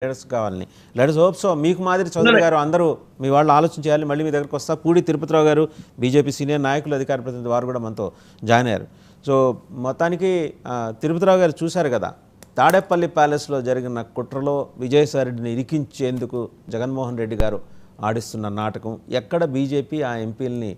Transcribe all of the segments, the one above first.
Leaders కావాలని. Let's hope so. మీకు మాదిరి చౌదరి గారు అందరూ మీ వాళ్ళు ఆలోచన చేయాలి. మళ్ళీ మీ దగ్గరకు వస్తా. పూడి తిరుపతిరావు గారు బీజేపీ సీనియర్ నాయకులు, అధికార ప్రతినిధి, వారు కూడా మనతో జాయిన్ అయ్యారు. సో మొత్తానికి తిరుపతిరావు గారు చూశారు కదా, తాడేపల్లి ప్యాలెస్లో జరిగిన కుట్రలో విజయసాయిరెడ్డిని ఇరికించేందుకు జగన్మోహన్ రెడ్డి గారు ఆడిస్తున్న నాటకం. ఎక్కడ బీజేపీ ఆ ఎంపీలని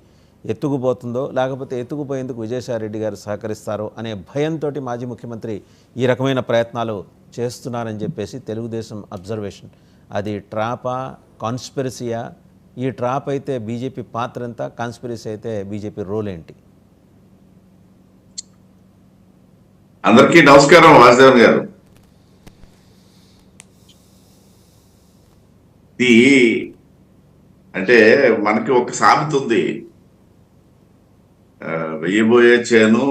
ఎత్తుకుపోతుందో, లేకపోతే ఎత్తుకుపోయేందుకు విజయసాయిరెడ్డి గారు సహకరిస్తారో అనే భయంతో మాజీ ముఖ్యమంత్రి ఈ రకమైన ప్రయత్నాలు చేస్తున్నారని చెప్పేసి తెలుగుదేశం అబ్జర్వేషన్. అది ట్రాపా, కాన్స్పిరసీయా? ఈ ట్రాప్ అయితే బీజేపీ పాత్ర ఎంత, కాన్స్పిరసీ అయితే బీజేపీ రోల్ ఏంటి? అందరికీ నమస్కారం. వాసుదేవన్ గారు, ఇది అంటే మనకి ఒక సామెత ఉంది, వెయ్యబోయే చేను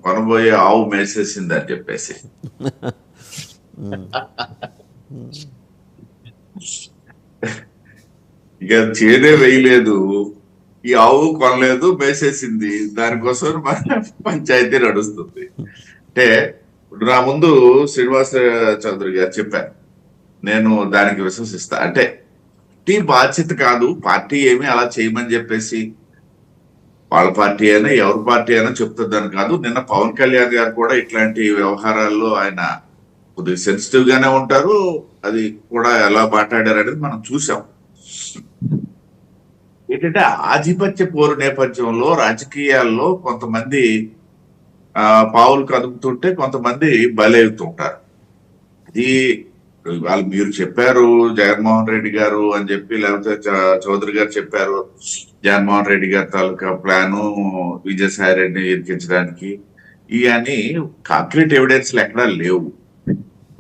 కొనబోయే ఆవు మేసేసింది అని చెప్పేసి. ఇక చేనే వేయలేదు, ఈ ఆవు కొనలేదు, మేసేసింది. దానికోసం పంచాయతీ నడుస్తుంది. అంటే ఇప్పుడు నా ముందు శ్రీనివాస చౌదరి గారు చెప్పారు, నేను దానికి విశ్వసిస్తా. అంటే పార్టీ బాధ్యత కాదు, పార్టీ ఏమి అలా చేయమని చెప్పేసి వాళ్ళ పార్టీ అయినా ఎవరి పార్టీ అయినా చెప్తుందని కాదు. నిన్న పవన్ కళ్యాణ్ గారు కూడా ఇట్లాంటి వ్యవహారాల్లో ఆయన కొద్దిగా సెన్సిటివ్ గానే ఉంటారు. అది కూడా ఎలా మాట్లాడారు అనేది మనం చూసాం. ఏంటంటే ఆధిపత్య పోరు నేపథ్యంలో రాజకీయాల్లో కొంతమంది పావులు కదుపుతుంటే కొంతమంది బలవుతుంటారు. అది వాళ్ళు మీరు చెప్పారు జగన్మోహన్ రెడ్డి గారు అని చెప్పి, లేకపోతే చౌదరి గారు చెప్పారు జగన్మోహన్ రెడ్డి గారి తాలూకా ప్లాను విజయసాయి రెడ్డిని ఇరికించడానికి. ఇవన్నీ కాంక్రీట్ ఎవిడెన్స్లు ఎక్కడా లేవు.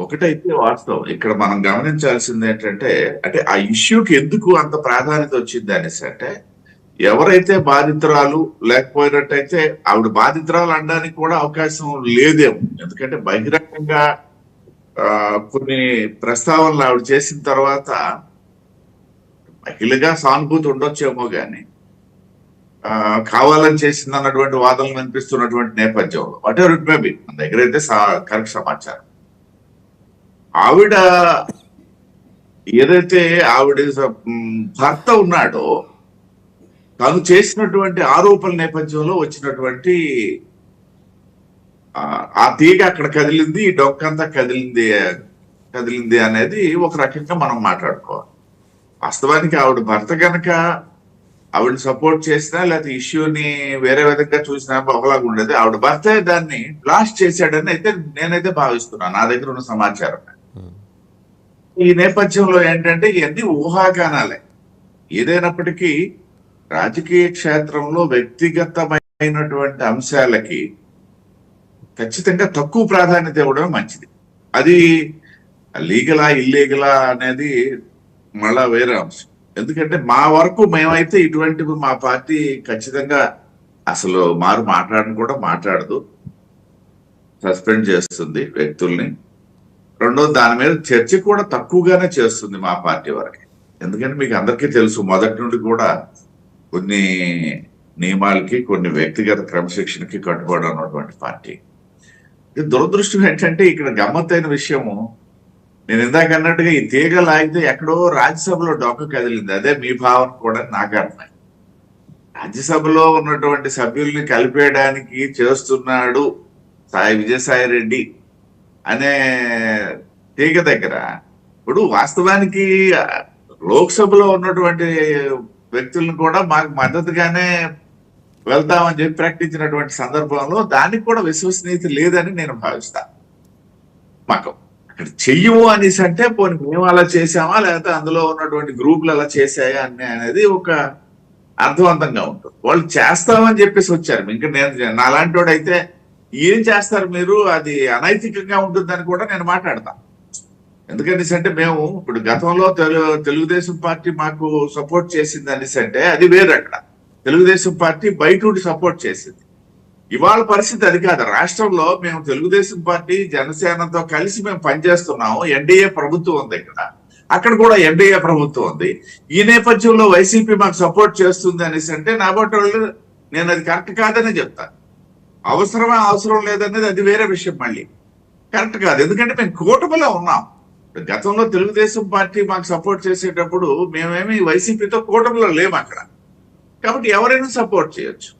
ఒకటైతే వాస్తవం, ఇక్కడ మనం గమనించాల్సింది ఏంటంటే, అంటే ఆ ఇష్యూకి ఎందుకు అంత ప్రాధాన్యత వచ్చింది అనేసి అంటే, ఎవరైతే బాధితురాలు లేకపోయినట్టయితే ఆవిడ బాధితురాలు అనడానికి కూడా అవకాశం లేదేమో. ఎందుకంటే బహిరంగంగా కొన్ని ప్రస్తావనలు ఆవిడ చేసిన తర్వాత మహిళగా సానుభూతి ఉండొచ్చేమో గాని కావాలని చేసింది అన్నటువంటి వాదనలు వినిపిస్తున్నటువంటి నేపథ్యంలో what ever it may be, మన దగ్గర అయితే కరెక్ట్ సమాచారం. ఆవిడ ఏదైతే ఆవిడ భర్త ఉన్నాడో తను చేసినటువంటి ఆరోపణల నేపథ్యంలో వచ్చినటువంటి ఆ తీగ అక్కడ కదిలింది, ఈ డొక్కంతా కదిలింది అనేది ఒక రకంగా మనం మాట్లాడుకోవాలి. వాస్తవానికి ఆవిడ భర్త కనుక ఆవిడ సపోర్ట్ చేసినా లేకపోతే ఇష్యూని వేరే విధంగా చూసినా ఒకలాగా ఉండేది. ఆవిడ భర్త దాన్ని బ్లాస్ట్ చేశాడని అయితే నేనైతే భావిస్తున్నాను, నా దగ్గర ఉన్న సమాచారం. ఈ నేపథ్యంలో ఏంటంటే ఇవన్నీ ఊహాగానాలే. ఏదైనప్పటికీ రాజకీయ క్షేత్రంలో వ్యక్తిగతమైనటువంటి అంశాలకి ఖచ్చితంగా తక్కువ ప్రాధాన్యత ఇవ్వడమే మంచిది. అది లీగలా ఇల్లీగలా అనేది మళ్ళా వేరే అంశం. ఎందుకంటే మా వరకు మేమైతే ఇటువంటివి మా పార్టీ ఖచ్చితంగా అసలు మాట్లాడని కూడా మాట్లాడదు, సస్పెండ్ చేస్తుంది వ్యక్తుల్ని. రెండోది, దాని మీద చర్చ కూడా తక్కువగానే చేస్తుంది మా పార్టీ వరకు. ఎందుకంటే మీకు అందరికీ తెలుసు, మొదటి నుండి కూడా కొన్ని నియమాలకి కొన్ని వ్యక్తిగత క్రమశిక్షణకి కట్టుబడి ఉన్నటువంటి పార్టీ. దురదృష్టం ఏంటంటే ఇక్కడ గమ్మత్తైన విషయము, నేను ఇందాక అన్నట్టుగా ఈ తీగ లాగితే ఎక్కడో రాజ్యసభలో డొక్క కదిలింది. అదే మీ భావన కూడా నాకు అర్థమైంది. రాజ్యసభలో ఉన్నటువంటి సభ్యుల్ని కలిపేయడానికి చేస్తున్నాడు విజయసాయి రెడ్డి అనే తీగ దగ్గర, ఇప్పుడు వాస్తవానికి లోక్సభలో ఉన్నటువంటి వ్యక్తులను కూడా మాకు మద్దతుగానే వెళ్తామని చెప్పి ప్రకటించినటువంటి సందర్భంలో దానికి కూడా విశ్వసనీయత లేదని నేను భావిస్తాను. మాకు అక్కడ చెయ్యము అనేసి అంటే పోనీ మేము అలా చేసామా లేకపోతే అందులో ఉన్నటువంటి గ్రూపులు అలా చేశాయా అనేది ఒక అర్థవంతంగా ఉంటుంది. వాళ్ళు చేస్తామని చెప్పేసి వచ్చారు. ఇంకా నేను నాలాంటి వాడు అయితే ఏం చేస్తారు మీరు, అది అనైతికంగా ఉంటుందని కూడా నేను మాట్లాడతాను. ఎందుకనేసి అంటే మేము ఇప్పుడు గతంలో తెలుగుదేశం పార్టీ మాకు సపోర్ట్ చేసింది అనేసి అంటే అది వేరు. అక్కడ తెలుగుదేశం పార్టీ బయట సపోర్ట్ చేసింది. ఇవాళ పరిస్థితి అది కాదు. రాష్ట్రంలో మేము తెలుగుదేశం పార్టీ జనసేనతో కలిసి మేము పనిచేస్తున్నాము. ఎన్డీఏ ప్రభుత్వం ఉంది ఇక్కడ, అక్కడ కూడా ఎన్డీఏ ప్రభుత్వం ఉంది. ఈ నేపథ్యంలో వైసీపీ మాకు సపోర్ట్ చేస్తుంది అనేసి అంటే నా బట్టి వాళ్ళు నేను అది కరెక్ట్ కాదని చెప్తాను. అవసరం లేదనేది అది వేరే విషయం. మళ్ళీ కరెక్ట్ కాదు. ఎందుకంటే మేము కూటమిలో ఉన్నాం. గతంలో తెలుగుదేశం పార్టీ మాకు సపోర్ట్ చేసేటప్పుడు మేమేమి వైసీపీతో కూటమిలో లేము అక్కడ, కాబట్టి ఎవరైనా సపోర్ట్ చేయొచ్చు.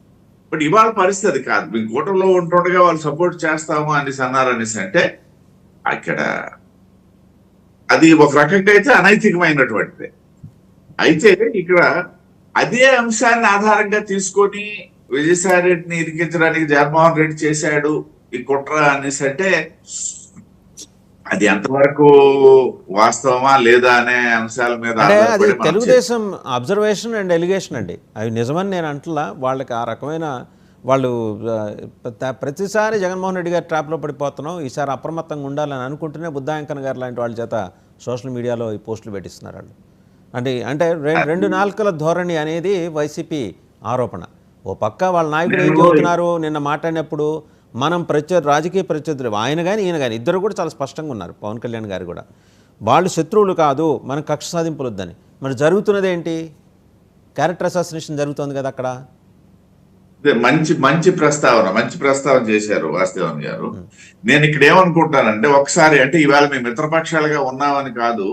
బట్ ఇవాళ పరిస్థితి కాదు. మేము కూటమిలో ఉంటుండగా వాళ్ళు సపోర్ట్ చేస్తాము అనేసి అన్నారనేసి అంటే అక్కడ అది ఒక రకంగా అయితే అనైతికమైనటువంటిది. అయితే ఇక్కడ అదే అంశాన్ని ఆధారంగా తీసుకొని విజయసాయి రెడ్డిని ఇరికించడానికి జగన్మోహన్ రెడ్డి చేశాడు ఈ కుట్ర అనేసి అంటే అది ఎంతవరకు వాస్తవమా లేదా అనే అంశాల మీద అంటే అది ఆధారపడి మనం తెలుగుదేశం అబ్జర్వేషన్ అండ్ ఎలిగేషన్ అండి, అవి నిజమని నేను అంటలా. వాళ్ళకి ఆ రకమైన వాళ్ళు ప్రతిసారి జగన్మోహన్ రెడ్డి గారి ట్రాప్లో పడిపోతున్నాం, ఈసారి అప్రమత్తంగా ఉండాలని అనుకుంటూనే బుద్ధాంకన్ గారు లాంటి వాళ్ళ చేత సోషల్ మీడియాలో ఈ పోస్టులు పెట్టిస్తున్నారు వాళ్ళు. అంటే రెండు నాలుకల ధోరణి అనేది వైసీపీ ఆరోపణ. ఓ పక్క వాళ్ళ నాయకుడు ఏం చెబుతున్నారు, నిన్న మాట్లాడినప్పుడు మనం రాజకీయ ప్రత్యర్థులు ఆయన కానీ ఈయన కానీ ఇద్దరు కూడా చాలా స్పష్టంగా ఉన్నారు, పవన్ కళ్యాణ్ గారు కూడా. వాళ్ళు శత్రువులు కాదు, మనం కక్ష సాధింపులు వద్దని. మరి జరుగుతున్నది ఏంటి? క్యారెక్టర్ అసాసినేషన్ జరుగుతుంది కదా అక్కడ. మంచి ప్రస్తావన చేశారు వాసుదేవన్ గారు. నేను ఇక్కడ ఏమనుకుంటానంటే ఒకసారి అంటే ఇవాళ మేము మిత్రపక్షాలుగా ఉన్నామని కాదు,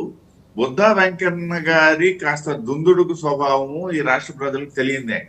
బుద్ధా వెంకన్న గారి కాస్త దుందుడుకు స్వభావము ఈ రాష్ట్ర ప్రజలకు తెలియదే.